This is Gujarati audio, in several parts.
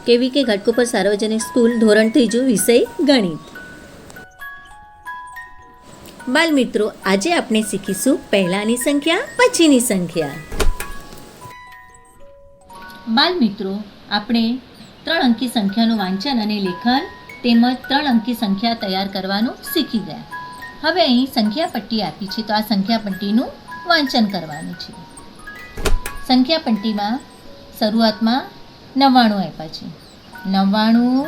કેવીકે ઘાટકોપર સાર્વજનિક સ્કૂલ ધોરણ 3 વિષય ગણિત. બાલ મિત્રો, આજે આપણે શીખીશું પહેલાની સંખ્યા પછીની સંખ્યા. બાલ મિત્રો, આપણે 3 અંકી સંખ્યાનું વાંચન અને લેખન તેમજ 3 અંકી સંખ્યા તૈયાર કરવાનું શીખી ગયા. હવે અહીં સંખ્યા પટ્ટી આપી છે, તો આ સંખ્યા પટ્ટીનું વાંચન કરવાનું છે. સંખ્યા પટ્ટીમાં શરૂઆતમાં 99 આપ્યા છે. 99,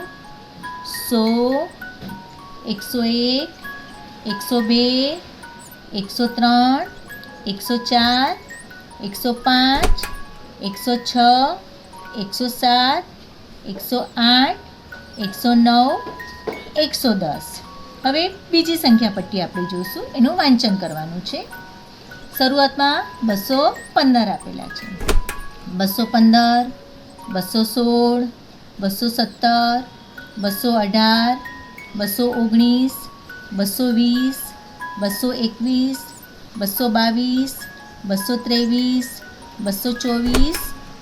100, 101, 102, 103, 104, 105, 106, 107, 108, 109, 110. હવે બીજી સંખ્યા પટ્ટી આપણે જોઈશું, એનું વાંચન કરવાનું છે. શરૂઆતમાં 215 આપેલા છે. 215, 216, 217, 218, 219, 220, 221, 222, 223, 224,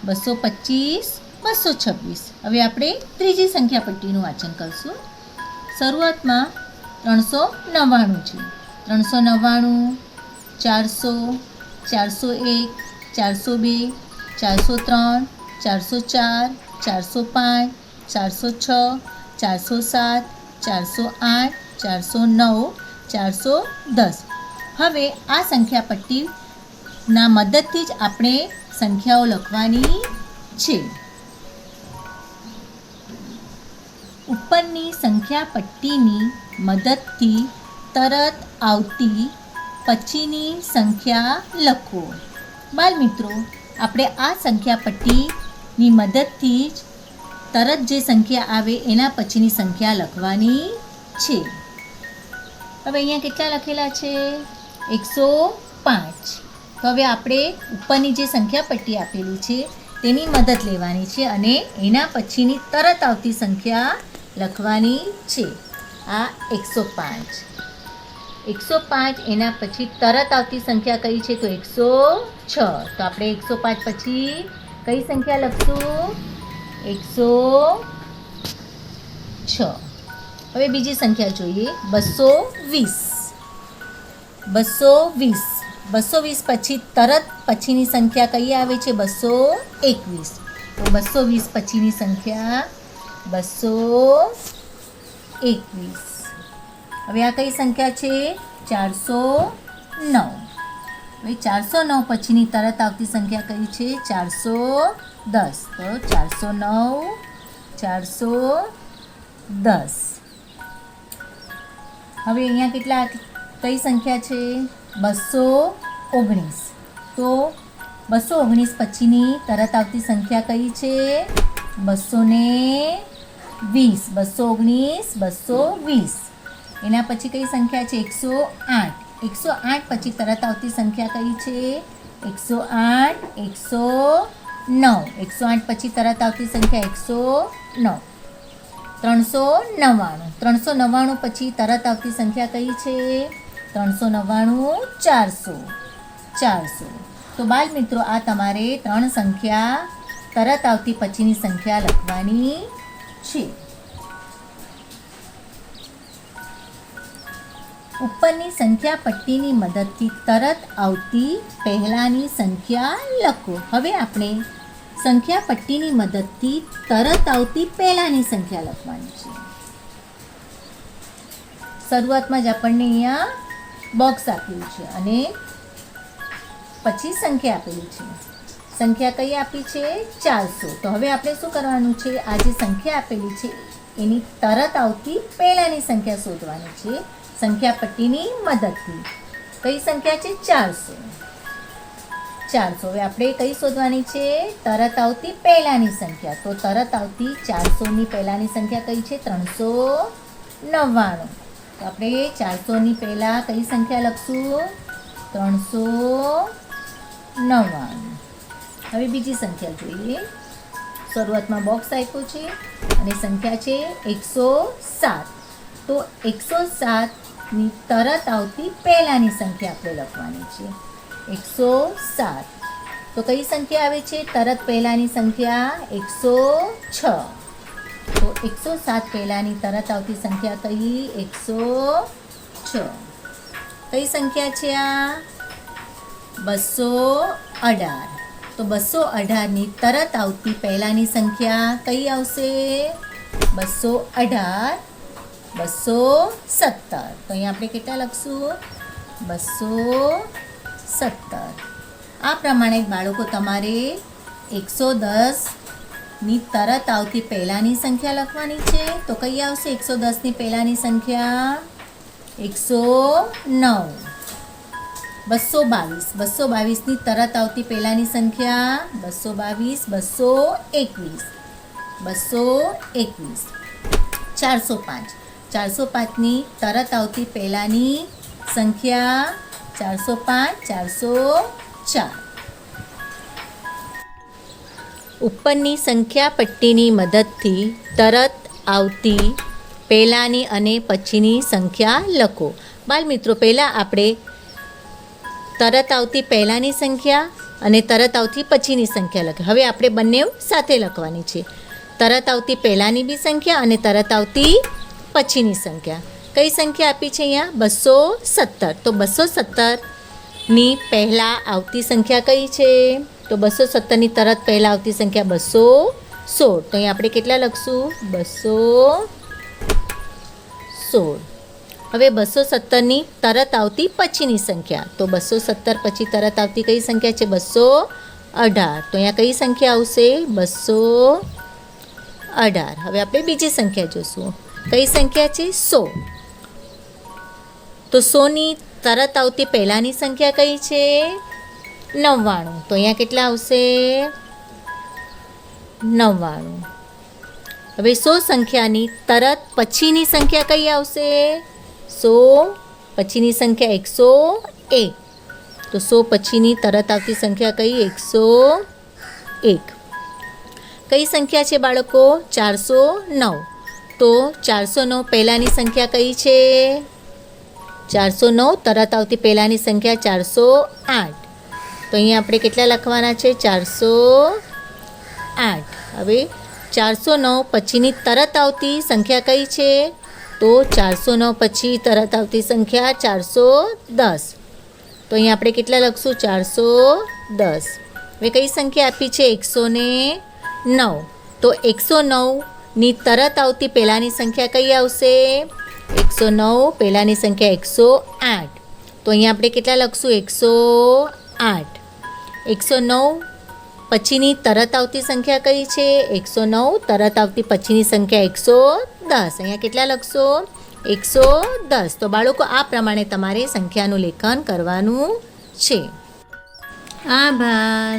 225, 226. હવે આપણે ત્રીજી સંખ્યા પટ્ટીનું વાંચન કરશું. શરૂઆતમાં 399 છે. 399, 400, 401, 402, 403, 404, 405, 406, 407, 408, 409, 410. હવે આ સંખ્યા પટ્ટીના મદદથી જ આપણે સંખ્યાઓ લખવાની છે. ઉપરની સંખ્યા પટ્ટીની મદદથી તરત આવતી પછીની સંખ્યા લખો. બાલ મિત્રો, આપણે આ સંખ્યા પટ્ટીની મદદથી જ તરત જે સંખ્યા આવે એના પછીની સંખ્યા લખવાની છે. હવે અહીંયા કેટલા લખેલા છે? 105. તો હવે આપણે ઉપરની જે સંખ્યા પટ્ટી આપેલી છે તેની મદદ લેવાની છે અને એના પછીની તરત આવતી સંખ્યા લખવાની છે. આ 105. 105 એના પછી તરત આવતી સંખ્યા કઈ છે? તો 106. તો આપણે 105 પછી કઈ સંખ્યા લખશું? 106. હવે બીજી સંખ્યા જોઈએ, 220. 220. 220 પછી તરત પછીની સંખ્યા કઈ આવે છે? 221. તો 220 પછીની સંખ્યા 221. હવે આ કઈ સંખ્યા છે? 409. હવે 409 પછીની તરત આવતી સંખ્યા કઈ છે? 410. તો 409, 410. હવે અહીંયા કેટલા કઈ સંખ્યા છે? 219. તો 219 પછીની તરત આવતી સંખ્યા કઈ છે? 220. 219, 220. એના પછી કઈ સંખ્યા છે? 108. 108 પછી તરત આવતી સંખ્યા કઈ છે? 108, 109. 108 પછી તરત આવતી સંખ્યા 109. 399. 399 પછી તરત આવતી સંખ્યા કઈ છે? 399, 400. 400. તો બાલ મિત્રો, આ તમારે 3 સંખ્યા તરત આવતી પછીની સંખ્યા લખવાની છે. ઉપરની સંખ્યા પટ્ટીની મદદથી તરત આવતી પહેલાની સંખ્યા લખો. હવે આપણે સંખ્યા પટ્ટીની મદદથી તરત આવતી પહેલાની સંખ્યા લખવાની છે. શરૂઆતમાં જ આપણને અહીંયા બોક્સ આપેલું છે અને પછી સંખ્યા આપેલી છે. સંખ્યા કઈ આપી છે? 400. તો હવે આપણે શું કરવાનું છે? આ જે સંખ્યા આપેલી છે એની તરત આવતી પહેલાની સંખ્યા શોધવાની છે સંખ્યા પટ્ટીની મદદથી. કઈ સંખ્યા છે? 400. 400. હવે આપણે કઈ શોધવાની છે? તરત આવતી પહેલાની સંખ્યા. તો તરત આવતી 400ની પહેલાની સંખ્યા કઈ છે? 399. તો આપણે 400ની પહેલા કઈ સંખ્યા લખશું? 399. હવે બીજી સંખ્યા જોઈએ. શરૂઆતમાં બોક્સ આપ્યું છે અને સંખ્યા છે 107. તો 107ની તરત આવતી પહેલાની સંખ્યા આપણે લખવાની છે. 107. તો કઈ સંખ્યા આવે છે તરત પહેલાની સંખ્યા? 106. તો 107 પહેલાંની તરત આવતી સંખ્યા કઈ? 106. કઈ સંખ્યા છે આ? 218. તો 218ની તરત આવતી પહેલાંની સંખ્યા કઈ આવશે? 218, 217. તો અહીંયા આપણે કેટલા લખશું? 217. આ પ્રમાણે બાળકો તમારે 110ની તરત આવતી પહેલાંની સંખ્યા લખવાની છે. તો કઈ આવશે 110ની પહેલાંની સંખ્યા? 109. 222. 222ની તરત આવતી પહેલાંની સંખ્યા? 222, 221. 405. 405ની તરત આવતી પહેલાંની સંખ્યા? 405, 404. ઉપરની સંખ્યા પટ્ટીની મદદથી તરત આવતી પહેલાંની અને પછીની સંખ્યા લખો. બાળમિત્રો, પહેલાં આપણે તરત આવતી પહેલાંની સંખ્યા અને તરત આવતી પછીની સંખ્યા લખી. હવે આપણે બંને સાથે લખવાની છે. તરત આવતી પહેલાંની બી સંખ્યા અને તરત આવતી પછીની સંખ્યા. કઈ સંખ્યા આપી છે અહીંયા? 217. તો 217ની પહેલાં આવતી સંખ્યા કઈ છે? તો 217ની તરત પહેલાં આવતી સંખ્યા 216. તો અહીંયા આપણે કેટલા લખશું? 216. હવે 217ની તરત આવતી પછીની સંખ્યા. તો 217 પછી તરત આવતી કઈ સંખ્યા છે? 218. તો અહીંયા કઈ સંખ્યા આવશે? 218. હવે આપણે બીજી સંખ્યા જોશું. કઈ સંખ્યા છે? 100. તો 100ની તરત આવતી પહેલાંની સંખ્યા કઈ છે? 99. તો અહીંયા કેટલા આવશે? 99. હવે 100 સંખ્યાની તરત પછીની સંખ્યા કઈ આવશે? 100 પછીની સંખ્યા 101. તો 100 પછીની તરત આવતી સંખ્યા કઈ? 101. કઈ સંખ્યા છે બાળકો? 409. તો 409 પહેલાંની સંખ્યા કઈ છે? 409 તરત આવતી પહેલાંની સંખ્યા 408. તો અહીંયા આપણે કેટલા લખવાના છે? 408. હવે 409 પછીની તરત આવતી સંખ્યા કઈ છે? તો 409 પછી તરત આવતી સંખ્યા 410. તો અહીંયા આપણે કેટલા લખશું? 410. હવે કઈ સંખ્યા આપી છે? 109. તો 109ની તરત આવતી પહેલાંની સંખ્યા કઈ આવશે? 109 પહેલાંની સંખ્યા 108. તો અહીંયા આપણે કેટલા લખશું? 108. 109 પછીની તરત આવતી સંખ્યા કઈ છે? 109 તરત આવતી પછીની સંખ્યા 110. અહીંયા કેટલા લખશો? 110. તો બાળકો, આ પ્રમાણે તમારે સંખ્યાનું લેખન કરવાનું છે. આભાર.